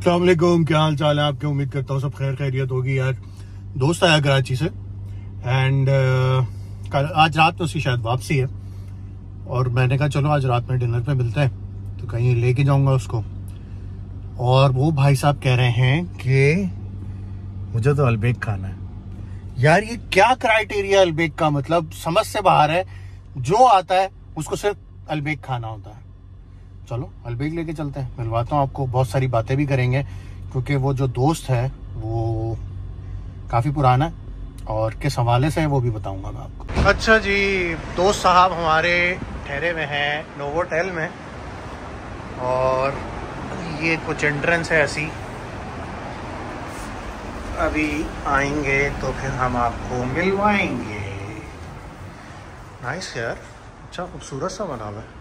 अस्सलाम वालेकुम, क्या हाल चाल है आपके। उम्मीद करता हूँ सब खैर खैरियत होगी। यार दोस्त आया कराची से एंड आज रात में उसकी शायद वापसी है और मैंने कहा चलो आज रात में डिनर पे मिलते हैं, तो कहीं लेके जाऊंगा उसको। और वो भाई साहब कह रहे हैं कि मुझे तो अल्बेक खाना है। यार ये क्या क्राइटेरिया अल्बेक का, मतलब समझ से बाहर है। जो आता है उसको सिर्फ अल्बेक खाना होता है। चलो अल्बेक लेके चलते हैं, मिलवाता हूँ आपको। बहुत सारी बातें भी करेंगे क्योंकि वो जो दोस्त है वो काफ़ी पुराना है और किस हवाले से है वो भी बताऊंगा मैं आपको। अच्छा जी, दोस्त साहब हमारे ठहरे हुए हैं नोवोटेल में और ये कुछ एंट्रेंस है ऐसी। अभी आएंगे तो फिर हम आपको मिलवाएंगे। नाइस यार, अच्छा खूबसूरत सा बना हुआ है।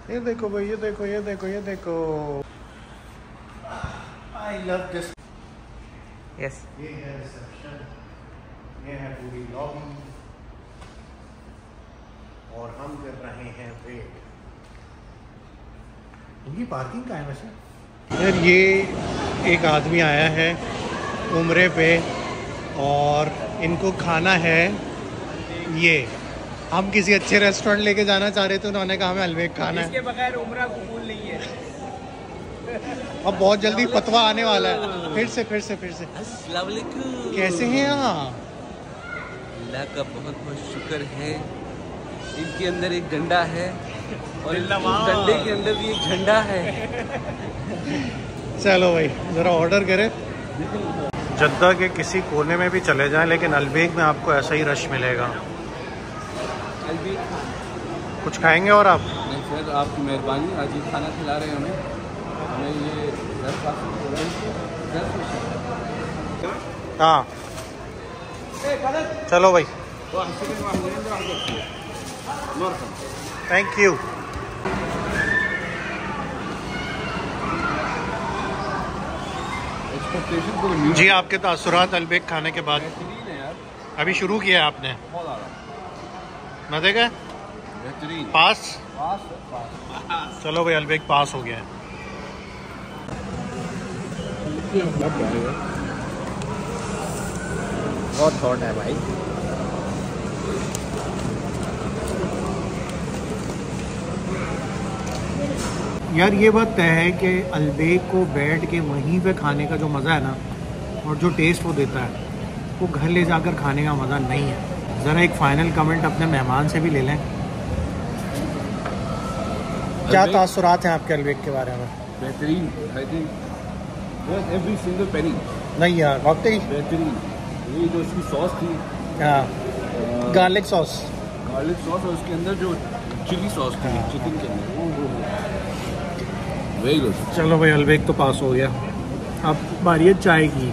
ये देखो भाई, ये देखो ये देखो ये देखो। I love this. यस, ये है रिसेप्शन, ये है पूरी लॉबी और हम कर रहे हैं वेट। इनकी पार्किंग कहाँ है वैसे? यार ये एक आदमी आया है उम्रे पे और इनको खाना है ये। हम किसी अच्छे रेस्टोरेंट लेके जाना चाह रहे थे, उन्होंने कहा हमें अल्बेक खाना है। इसके बगैर उम्रा कबूल नहीं है। अब बहुत जल्दी फतवा आने वाला है। फिर से अस्सलाम वालेकुम। कैसे हैं आप? अल्लाह का बहुत बहुत शुक्र है। इनके अंदर एक डंडा है और इस डंडे के अंदर भी एक झंडा है। चलो भाई ज़रा ऑर्डर करें। जद्दा के किसी कोने में भी चले जाएं, लेकिन अल्बेक में आपको ऐसा ही रश मिलेगा। कुछ खाएंगे और आप? नहीं सर, आपकी मेहरबानी। आज ये खाना खिला रहे हैं हमें ये 10 हाँ चलो भाई, थैंक यू। जी आपके तासुरात अल्बेक खाने के बाद? अभी शुरू किया है आपने? मजे का बेहतरीन। पास? चलो भाई अल्बेक पास हो गया है। बहुत हॉट है भाई। यार ये बात तय है कि अल्बेक को बैठ के वहीं पे खाने का जो मज़ा है ना, और जो टेस्ट वो देता है, वो घर ले जाकर खाने का मज़ा नहीं है। ज़रा एक फाइनल कमेंट अपने मेहमान से भी ले लें। क्या तासुरात हैं आपके अल्बेक के बारे में? बेहतरीन। I think every single penny. नहीं यार वाकई बेहतरीन। ये जो इसकी सॉस थी, हाँ गार्लिक सॉस और उसके अंदर जो चिली सॉस थी चिकन के अंदर, वेरी गुड। चलो भाई अल्बेक तो पास हो गया। अब बारी है चाय की।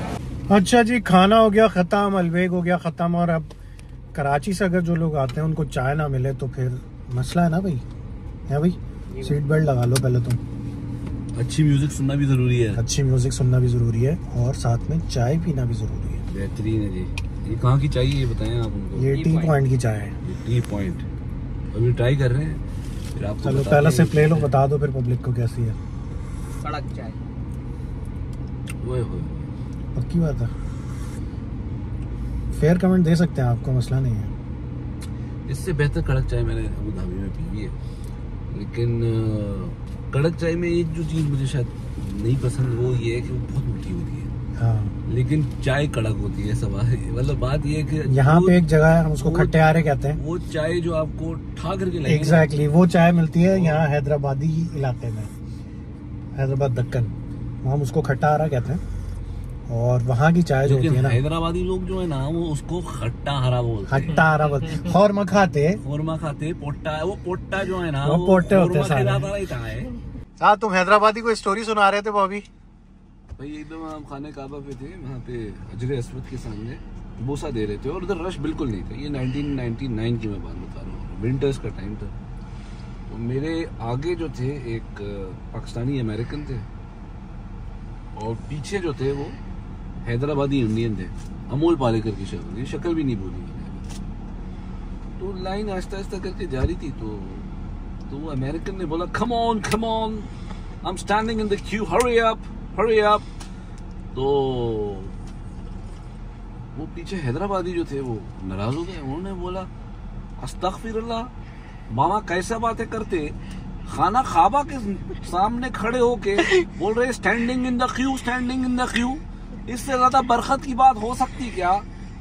अच्छा जी, खाना हो गया ख़त्म, अल्बेक हो गया ख़त्म। और अब कराची से अगर जो लोग आते हैं उनको चाय ना मिले तो फिर मसला है ना भाई। है भाई, सीट बेल्ट लगा लो पहले तुम। अच्छी म्यूजिक सुनना भी जरूरी है। अच्छी म्यूजिक सुनना भी जरूरी है और साथ में चाय पीना भी जरूरी है। बेहतरीन है जी। ये कहाँ की चाहिए ये बताएं आप उनको? ये टी पॉइंट की चाय है। टी पॉइंट अभी ट्राई कर रहे हैं, फिर आपको चलो पहला सिप ले लो, बता दो फिर पब्लिक को कैसी है। कड़क चाय। ओए होए, पक्की बात है। फेयर कमेंट दे सकते हैं, आपको मसला नहीं है। इससे बेहतर कड़क चाय मैंने अबू धाबी में पी है, लेकिन कड़क चाय में एक जो चीज़ मुझे शायद नहीं पसंद वो ये है कि वो बहुत मीठी होती है। हाँ, लेकिन चाय कड़क होती है। सवाल मतलब बात ये है कि यहाँ पे एक जगह है, हम उसको खट्टे आरे कहते हैं। वो चाय जो आपको ठा करके लाएंगे। एग्जैक्टली वो चाय मिलती है यहाँ हैदराबादी इलाके में, हैदराबाद दक्कन, हम उसको खट्टा आरा कहते हैं। और वहाँ की चाय जो होती है ना, हैदराबादी लोग जो है ना वो उसको खट्टा हरा बोलते हैं। खट्टा हरा बोलते हैं। खौरमा खाते, पोट्टा, वो पोट्टा जो है ना वो पोट्टे होते हैं सारे। साथ तुम हैदराबादी को स्टोरी सुना रहे थे बॉबी भाई। एकदम हम खाने काबा पे थे, वहाँ पे हजरे अस्वद के सामने बोसा दे रहे थे और उधर रश बिल्कुल नहीं था। ये 1999 की मैं बात बता रहा हूँ, विंटर्स का टाइम था। तो मेरे आगे जो थे एक पाकिस्तानी अमेरिकन थे और पीछे जो थे वो हैदराबादी इंडियन थे। अमोल पालेकर की शक्ल भी नहीं भूली। तो लाइन आहिस्ता आहिस्ता करके जा रही थी, तो वो अमेरिकन ने बोला come on I'm standing in the queue, hurry up. तो वो पीछे हैदराबादी जो थे वो नाराज हो गए। उन्होंने बोला अस्तगफिरुल्लाह, मामा कैसे बातें करते, खाना खाबा के सामने खड़े होके बोल रहे स्टैंडिंग इन द क्यू। इससे ज्यादा बरकत की बात हो सकती क्या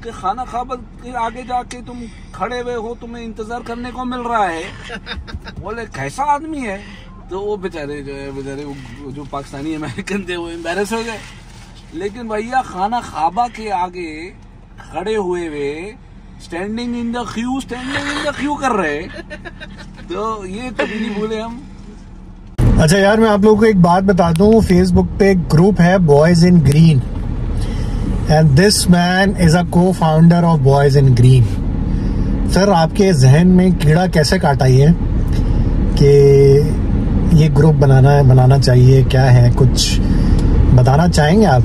कि खाना खाबा के आगे जाके तुम खड़े हुए हो, तुम्हें इंतजार करने को मिल रहा है। बोले कैसा आदमी है। तो वो बेचारे जो पाकिस्तानी अमेरिकन थे वो एम्बैरेस हो गए। लेकिन भैया खाना खाबा के आगे खड़े हुए स्टैंडिंग इन द क्यू कर रहे, तो ये कभी नहीं भूले हम। अच्छा यार, मैं आप लोगों को एक बात बता दूं, फेसबुक पे एक ग्रुप है Boys in Green, and this man is a co founder of Boys in Green. Sir, आपके जहन में कीड़ा कैसे काटा ये कि ये ग्रुप बनाना चाहिए, क्या है, कुछ बताना चाहेंगे आप?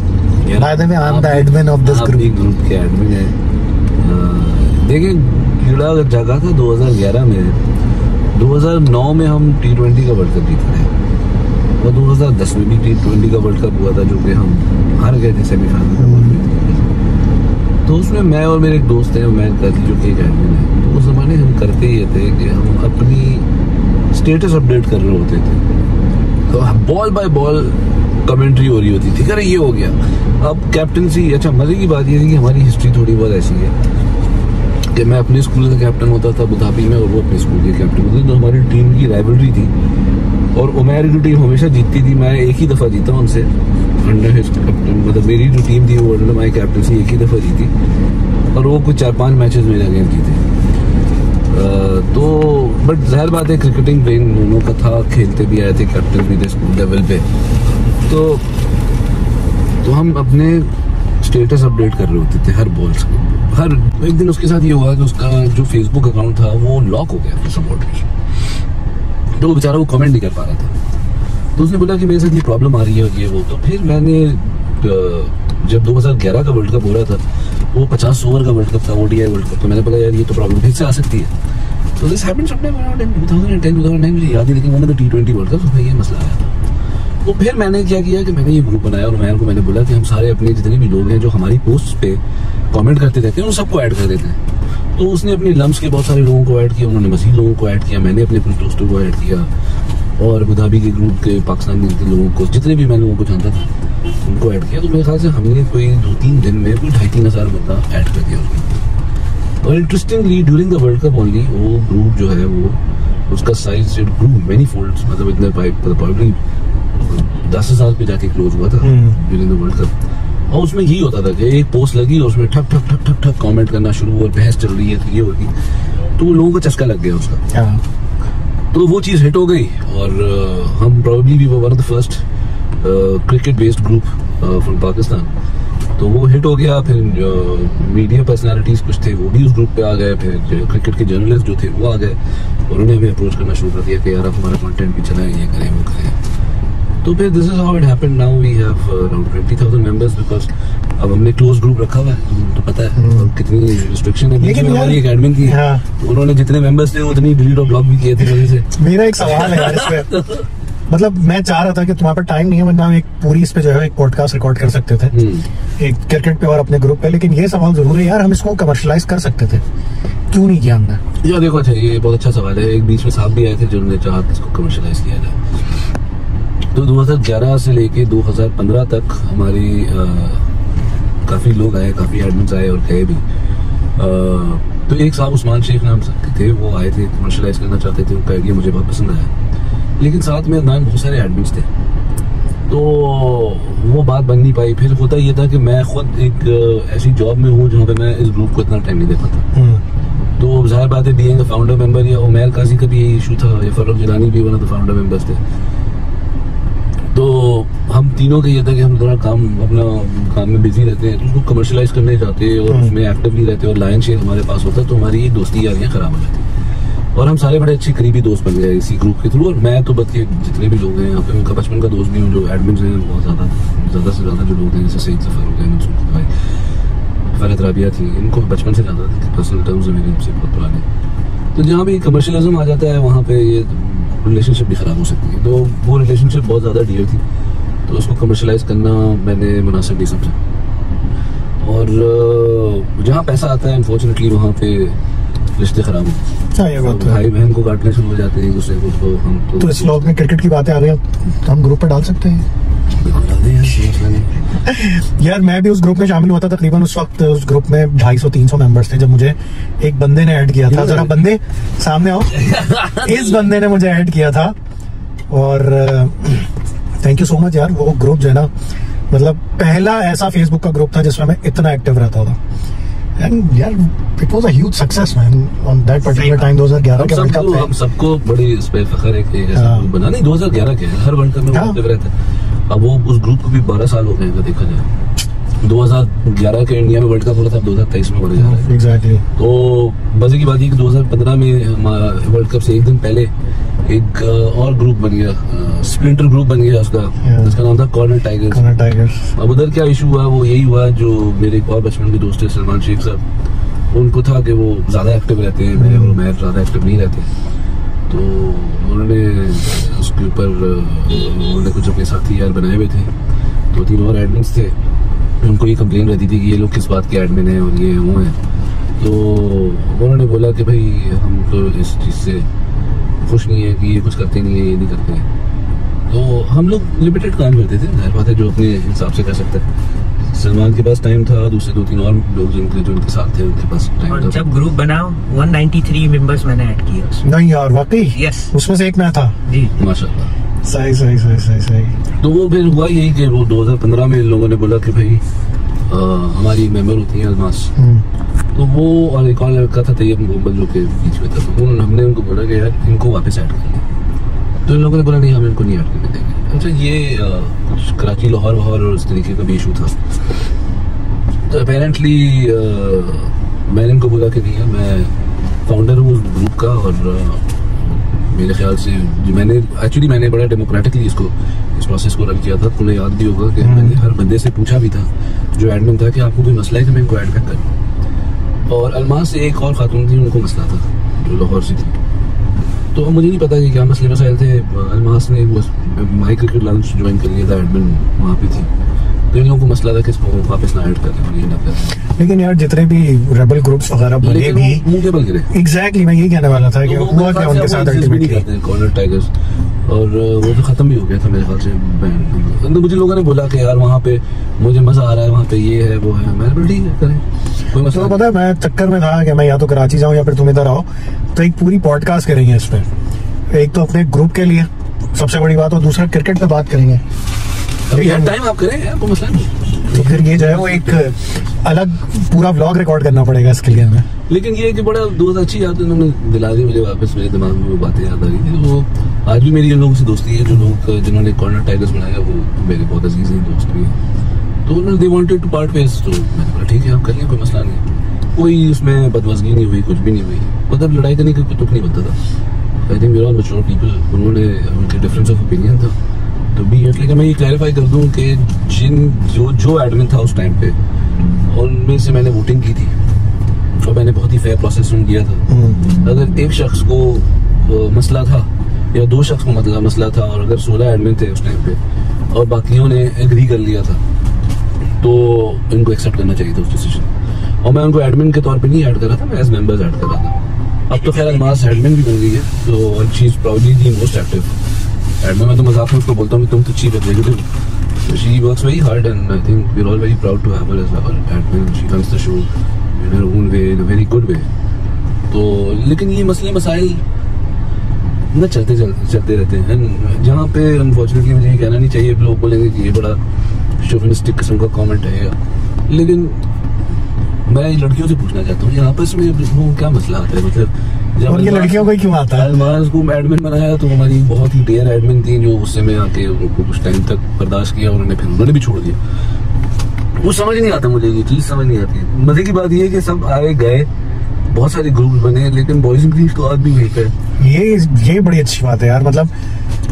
By the way, I am the admin of this group के एडमिन है। देखिए, कीड़ा जगा था 2011 में। 2009 में हम T20 का वर्ल्ड कप जीत रहे, और 2010 में भी T20 का वर्ल्ड कप हुआ था, जो कि हम हार गए थे सेमीफाइनल में। तो उसमें मैं और मेरे एक दोस्त है उमैर काजी, जो कि एक एडमिन है। तो उस जमाने हम करते ये थे कि हम अपनी स्टेटस अपडेट कर रहे होते थे। तो बॉल बाय बॉल कमेंट्री हो रही होती थी, अरे ये हो गया। अब कैप्टनसी, अच्छा मजे की बात ये थी कि हमारी हिस्ट्री थोड़ी बहुत ऐसी है कि मैं अपने स्कूल का कैप्टन होता था अबू धाबी में, और वो अपने स्कूल के कैप्टन होते थे। तो हमारी टीम की राइवलरी थी, और उमैर की टीम हमेशा जीतती थी। मैं एक ही दफ़ा जीता उनसे अंडर हिज कैप्टन, मतलब मेरी जो टीम थी वो अंडर माई कैप्टनसी एक ही दफ़ा जीती, और वो कुछ 4-5 मैचेस मेरे अगेंस्ट जीते। तो बट जाहिर बात है, क्रिकेटिंग ब्रेन दोनों का था, खेलते भी आए थे, कैप्टन भी थे स्कूल लेवल पे। तो हम अपने स्टेटस अपडेट कर रहे होते थे हर बॉल्स को। हर एक दिन उसके साथ ये हुआ कि उसका जो फेसबुक अकाउंट था वो लॉक हो गया फॉर सम रीजन। तो वो बेचारा वो कमेंट नहीं कर पा रहा था। तो उसने बोला कि मेरे साथ ये प्रॉब्लम आ रही है और ये वो। तो फिर मैंने जब 2011 का वर्ल्ड कप हो रहा था, वो 50 ओवर का वर्ल्ड कप था, ODI वर्ल्ड कप। तो मैंने बोला यार ये तो प्रॉब्लम फिर से आ सकती है। तो दिस हैपेंड समटाइम इन 2010-2009, मुझे याद नहीं, लेकिन मैंने तो T20 वर्ल्ड कप, उसमें ये मसला आया था। तो फिर मैंने क्या किया कि मैंने ये ग्रुप बनाया, और उमैर को मैंने बोला कि हम सारे अपने जितने भी लोग हैं जो हमारी पोस्ट पे कमेंट करते रहते हैं, उन सबको ऐड कर देते हैं। तो उसने अपनी लम्स के बहुत सारे लोगों को ऐड किया, उन्होंने मजीद लोगों को ऐड किया, मैंने अपने कुछ दोस्तों को ऐड किया, और अबू धाबी के ग्रुप के पाकिस्तान के लोगों को, जितने भी मैं लोगों को जानता था उनको ऐड किया। तो मेरे ख्याल से हमने कोई 2-3 दिन में कोई 2,500-3 हज़ार बंदा ऐड कर दिया उसमें। और interestingly during the world cup only वो ग्रुप जो है वो उसका साइज ग्रू मेनी फोल्ड्स, मतलब इतने प्रॉब्ली 10,000 पे जाके क्लोज हुआ था ड्यूरिंग द वर्ल्ड कप। और उसमें यही होता था कि एक पोस्ट लगी और उसमें ठक ठक ठक ठक ठक कमेंट करना शुरू, और बहस चल रही है, तो ये होगी, तो वो लोगों को चस्का लग गया उसका। तो वो चीज़ हिट हो गई, और हम प्रोबेबली भी one of the first cricket based group from Pakistan. तो वो हिट हो गया। फिर मीडिया पर्सनालिटीज कुछ थे वो भी उस ग्रुप पे आ गए, फिर क्रिकेट के जर्नलिस्ट जो थे वो आ गए, और उन्हें हमें अप्रोच करना शुरू कर दिया कि यार आप हमारा कंटेंट भी चलाएं, ये करें वो करें। तो फिर this is how it happened. Now we have around 20,000 members, because अब हमने क्लोज ग्रुप रखा हुआ है, तो पता है कितनी रिस्ट्रिक्शन है। लेकिन हमारी एक एडमिन की, उन्होंने जितने मेंबर्स थे उतनी डिलीट और ब्लॉक भी किए थे वजह से। मेरा एक सवाल है यार इसमें, मतलब मैं चाह रहा था कि तुम्हारे पास टाइम नहीं है, वरना हम एक पूरी इस पे जो है एक पॉडकास्ट रिकॉर्ड कर सकते थे, एक क्रिकेट पे और अपने ग्रुप पे। लेकिन ये सवाल जरूर है यार, हम इसको कमर्शलाइज कर सकते थे, क्यों नहीं किया हमने? यार देखो, अच्छा ये बहुत अच्छा सवाल है। एक बीच में साहब भी आए थे जिन्होंने चाहा इसको कमर्शलाइज किया जाए। तो 2011 से लेके 2015 तक हमारी काफी लोग आए, काफी एडमिन्स आए और गए भी। तो एक साहब उस्मान शेख नाम से थे, वो आए थे, कमर्शलाइज करना चाहते थे, उनका आइडिया मुझे बहुत पसंद आया। लेकिन साथ में बहुत सारे एडमिन्स थे, तो वो बात बन नहीं पाई। फिर होता ये था कि मैं खुद एक ऐसी जॉब में हूँ जहाँ पे मैं इस ग्रुप को इतना टाइम नहीं दे पाता। तो जाहिर बात है, बीइंग अ फाउंडर मेंबर, या उमैर काजी का भी यही इशू था, या फरूक जिलानी भी one of the founder members थे। तो हम तीनों का ये था कि हम थोड़ा अपना काम में बिजी रहते हैं, तो उसको कमर्शलाइज करने जाते और उसमें एक्टिवली रहते, और लायन शेयर हमारे पास होता, तो हमारी दोस्ती यारियाँ खराब हो जाती। और हम सारे बड़े अच्छे करीबी दोस्त बन गए इसी ग्रुप के थ्रू। और मैं तो बल्कि जितने भी लोग हैं यहाँ पे, उनका बचपन का दोस्त भी हूँ, जो एडमिन हैं बहुत ज़्यादा से ज़्यादा जो लोग हैं, जैसे सईद जफर हो गए, भाई फरहत राबिया थी, इनको बचपन से जानता था, पर्सनल टर्म्स में मेरे से बहुत पुराने। तो जहाँ भी कमर्शलिज्म आ जाता है वहाँ पे ये रिलेशनशिप भी ख़राब हो सकती है। तो वो रिलेशनशिप बहुत ज़्यादा डियर थी, तो उसको कमर्शलाइज करना मैंने मुनासिब नहीं समझा। और जहाँ पैसा आता है अनफॉर्चुनेटली वहाँ पे रिश्ते खराब हो, भाई बहन को काटने शुरू हो जाते हैं एक दूसरे को। तो हम तो इस व्लॉग में क्रिकेट की बातें आ रही हैं, तो हम ग्रुप पे डाल सकते हैं। यार मैं भी उस ग्रुप में शामिल हुआ था, तकरीबन उस वक्त उस ग्रुप में 250-300 मेंबर्स थे जब मुझे एक बंदे ने ऐड किया था। जरा बंदे सामने आओ। इस बंदे ने मुझे ऐड किया था और थैंक यू सो मच यार। वो ग्रुप जो है ना, मतलब पहला ऐसा फेसबुक का ग्रुप था जिसमें मैं इतना एक्टिव रहता था। एंड यार it was a huge success man on that particular time 2011 के वर्ल्ड कप में। हम सबको बड़ी इस पे फख्र है कि ऐसा ग्रुप बना। नहीं 2011 के हर वर्ल्ड कप में एक्टिव रहता है। अब वो उस ग्रुप को भी 12 साल हो गए हैं देखा जाए। 2011 के इंडिया में वर्ल्ड कप हो रहा था, 2023 में बढ़ जा रहा है। एग्जैक्टली। तो मजे की बात है कि 2015 में वर्ल्ड कप से एक दिन पहले एक और ग्रुप बन गया, स्प्लिंटर ग्रुप बन गया उसका, जिसका नाम था कॉर्नर टाइगर्स। अब उधर क्या इशू हुआ, वो यही हुआ जो मेरे एक और बचपन के दोस्त है सलमान शेख साहब, उनको था कि वो ज़्यादा एक्टिव रहते हैं, मैं ज़्यादा एक्टिव नहीं रहते। तो उन्होंने उसके ऊपर उन्होंने कुछ अपने साथी यार बनाए हुए थे, 2-3 और एडमिन्स थे। उनको ये कंप्लेन रहती थी कि ये लोग किस बात के एडमिन हैं और ये वो हैं। तो उन्होंने बोला कि भाई हम तो इस चीज़ से खुश नहीं है कि ये कुछ करते नहीं है, ये नहीं करते हैं। तो हम लोग लिमिटेड काम करते थे, जाहिर बात है जो अपने हिसाब से कर सकते हैं। सलमान के पास टाइम था, दूसरे 2-3 और लोग जो उनके साथ थे उनके पास टाइम था। जब ग्रुप बना 193 मेंबर्स मैंने ऐड किया उसमें। नहीं यार वाकई? यस, उसमें से एक मैं था जी। माशाल्लाह। सही। तो वो फिर हुआ यही कि वो 2015 में लोगों ने बोला कि भाई हमारी मेंबर होती है अलमास। तो वो और एक और लड़का था तैयब मोहम्मद जो के बीच में था। तो हमने उनको बोला कि यार इनको वापस ऐड कर लिया। तो इन लोगों ने बोला नहीं हम इनको नहीं ऐड करने देंगे। अच्छा ये कुछ कराची लाहौर और उस तरीके का भी इशू था। तो अपेरेंटली मैंने इनको बोला कि नहीं है मैं फाउंडर हूँ उस ग्रुप का, और मेरे ख्याल से मैंने बड़ा डेमोक्रेटिकली इस प्रोसेस को रन किया था। तुम्हें याद भी होगा कि मैंने हर बंदे से पूछा भी था जो एडमिन था कि आपको कोई मसला है कि मैं इनको ऐड बैक करूँ। और अलमास से एक और खातून थी, उनको मसला था जो लाहौर से थी। तो मुझे नहीं पता कि क्या मसले मसाइल थे। अलमास ने माई क्रिकेट लॉन्च ज्वाइन कर लिया था, एडमिन वहाँ पे थी। तो इन लोगों को मसला था कि इसको वापस ना ऐड करें। लेकिन यार जितने भी रेबल ग्रुप्स वगैरह बने भी मुंह के बल गिरे। एग्जैक्टली मैं यही कहने वाला था कि हुआ क्या उनके साथ अल्टीमेटली। कॉर्नर टाइगर्स और वो तो खत्म भी हो गया था मेरे ख्याल से। तो मुझे लोगों ने बोला कि यार वहाँ पे मुझे मजा आ रहा है, वहाँ पे ये है वो है। मैंने बोला ठीक है करें, कोई मसला नहीं। पता है मैं चक्कर में था कि मैं या तो कराची जाऊँ या फिर तुम इधर आओ, तो एक पूरी पॉडकास्ट करेंगे इस पे। एक तो अपने ग्रुप के लिए सबसे बड़ी बात, और दूसरा क्रिकेट पे बात करेंगे। टाइम आप करें यार, कोई मसला नहीं। तो फिर ये जो है वो एक अलग पूरा व्लॉग रिकॉर्ड करना पड़ेगा इसके लिए हमें। लेकिन ये कि बड़ा दोस्त अच्छी याद उन्होंने दिला दी मुझे वापस, मेरे दिमाग में वो बातें याद आ रही थी। वो आज भी मेरी उन लोगों से दोस्ती है, जो लोग जिन्होंने कॉर्नर टाइगर्स बनाया वो मेरे बहुत अजीज हैं, दोस्त भी हैं। तो उन्होंने they wanted to part ways. तो मैंने बोला ठीक है आप करिए, कोई मसला नहीं। कोई उसमें बदमज़गी नहीं हुई, कुछ भी नहीं हुई। मतलब लड़ाई करने का कोई तुक नहीं बनता था। I think we are all mature people. उन्होंने उनके डिफरेंस ऑफ ओपिनियन था तो भी, इसलिए मैं ये क्लैरिफाई कर दूं कि जो एडमिन था उस टाइम पे उनमें से मैंने वोटिंग की थी और मैंने बहुत ही फेयर प्रोसेस किया था। अगर एक शख्स को मसला था या 2 शख्स को मसला था और अगर 16 एडमिन थे उस टाइम पे और बाकियों ने एग्री कर लिया था तो इनको एक्सेप्ट करना चाहिए था उस डिसीजन। और मैं उनको एडमिन के तौर पे नहीं ऐड कर रहा था, मैं एज मेंबर्स ऐड कर रहा था। अब तो खैर अलमास एडमिन भी बन गई है, तो she is proudly the most active admin. मैं तो मजाक में उसको बोलता हूँ तुम तो chief executive. She works very hard and I think we are all very proud to have her as our admin. She runs the show in her own way, in a very good way. तो लेकिन ये मसले मसाइल ना चलते रहते हैं, जहाँ पे अनफॉर्चुनेटली मुझे ये कहना नहीं चाहिए, लोग बोलेंगे कि ये बड़ा शोविनिस्टिक किस्म का कमेंट है। लेकिन मैं लड़कियों से पूछना चाहता हूँ यहाँ पर इसमें वो क्या मसला आता है? मतलब और ये लड़कियों को क्यों आता है? अलमास को एडमिन बनाया तो हमारी बहुत ही डेयर एडमिन थी जो उससे में आके उनको कुछ टाइम तक बर्दाश्त किया, उन्होंने भी छोड़ दिया। वो समझ नहीं आता मुझे, ये चीज समझ नहीं आती। मजे की बात ये है कि सब आए गए, बहुत सारे ग्रुप बने, लेकिन बॉयज एंड गर्ल्स तो आज भी वहीं पे। ये बड़ी अच्छी बात है यार। मतलब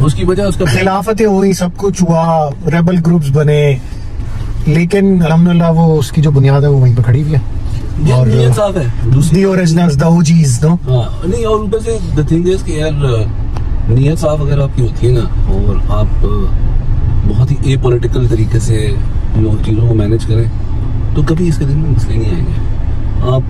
उसकी वजह उसका खिलाफतें हुई, सब कुछ हुआ, रेबल ग्रुप्स बने, लेकिन अल्हम्दुलिल्लाह वो उसकी जो बुनियाद है वो वहीं पे खड़ी हुई है। और साफ है, दूसरी ओरिजिनल्स, द ओजीज, नो? नहीं, और ऊपर से द थिंग इज कि यार नीयत साफ अगर आपकी होती है ना, और आप बहुत ही ए पॉलिटिकल तरीके से चीज़ों को मैनेज करें, तो कभी इसके दिन में मसले नहीं आएंगे। आप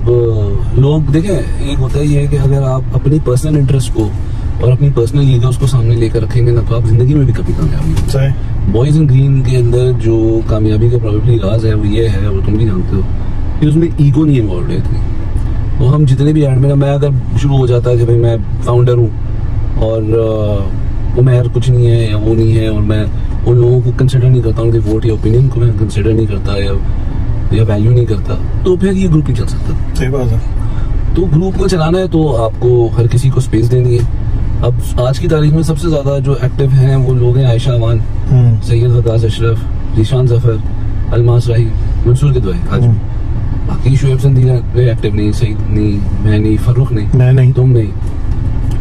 लोग देखें, एक होता है ये कि अगर आप अपनी पर्सनल इंटरेस्ट को और अपनी पर्सनल ईगोस को सामने लेकर रखेंगे ना, तो आप जिंदगी में भी कभी कामयाब नहीं होंगे। बॉयज इन ग्रीन के अंदर जो कामयाबी का प्रोबेबली राज है वो ये है, और तुम भी जानते हो, कि उसमें ईगो नहीं इन्वॉल्व है इतनी। तो हम जितने भी एडमिन, मैं अगर शुरू हो जाता है कि भाई मैं फाउंडर हूँ और वो मैं यार कुछ नहीं है या वो नहीं है, और मैं उन लोगों को कंसिडर नहीं करता, उनके वोट या ओपिनियन को मैं कंसिडर नहीं करता या वैल्यू नहीं करता, तो फिर ये ग्रुप नहीं चल सकता। सही बात है। तो ग्रुप को चलाना है तो आपको हर किसी को स्पेस देनी है। अब आज की तारीख में सबसे ज्यादा जो एक्टिव हैं वो लोग हैं आयशा अमान, सैयद वकास अशरफ, जीशान जफर, अलमास राही, मंसूर किदवाई। आज बाकी शुएब संदीना एक्टिव नहीं, सईद नहीं, मैं नहीं, फर्रुख नहीं, तुम नहीं,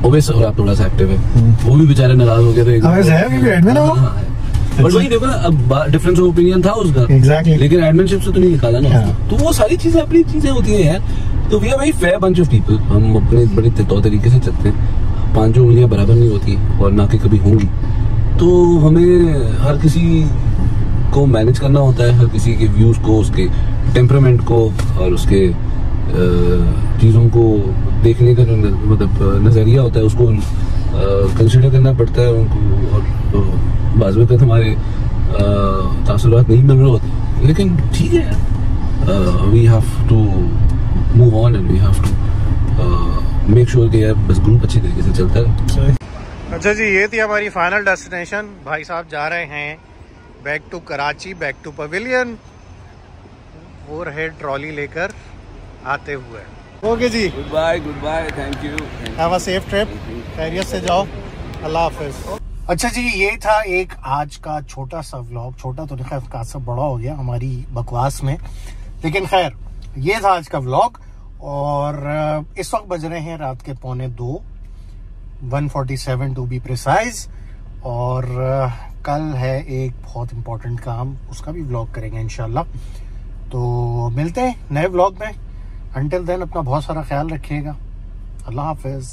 ओवैस और आप थोड़ा सा एक्टिव है, वो भी बेचारे नाराज हो गए थे। बट वही देखो ना, अब डिफरेंस ऑफ ओपिनियन था उसका, लेकिन एडमिनशिप से तो नहीं निकाला ना उसको। तो वो सारी चीजें अपनी चीजें होती है यार। तो we are very fair bunch of people. हम अपने बड़े तौर तरीके से चलते हैं, पांचों उंगलियां बराबर नहीं होती और ना कि कभी होंगी। तो हमें हर किसी को मैनेज करना होता है, हर किसी के व्यूज को, उसके टेम्परामेंट को और उसके चीज़ों को देखने का मतलब नज़रिया होता है, उसको कंसिडर करना पड़ता है उनको। और बाज़ वक़्त हमारे तासुरात नहीं मिल रहे होते, लेकिन ठीक है, we have to move on and we have to make sure कि यार बस ग्रुप अच्छी तरीके से चलता है। अच्छा जी, ये थी हमारी फाइनल डेस्टिनेशन। भाई साहब जा रहे हैं back to Karachi, back to pavilion. वो रहे ट्रॉली लेकर आते हुए। ओके जी, good bye, thank you, have a safe trip, खैरियत से जाओ, अल्लाह हाफिज। अच्छा जी, ये था एक आज का छोटा सा व्लॉग। छोटा तो नहीं, खैर काफी बड़ा हो गया हमारी बकवास में, लेकिन खैर ये था आज का व्लॉग। और इस वक्त बज रहे हैं रात के 1:45, 1:47 टू बी प्रिसाइज। और कल है एक बहुत इम्पोर्टेंट काम, उसका भी व्लॉग करेंगे इंशाल्लाह। तो मिलते हैं नए व्लॉग में। अंटिल देन अपना बहुत सारा ख्याल रखिएगा। अल्लाह हाफिज।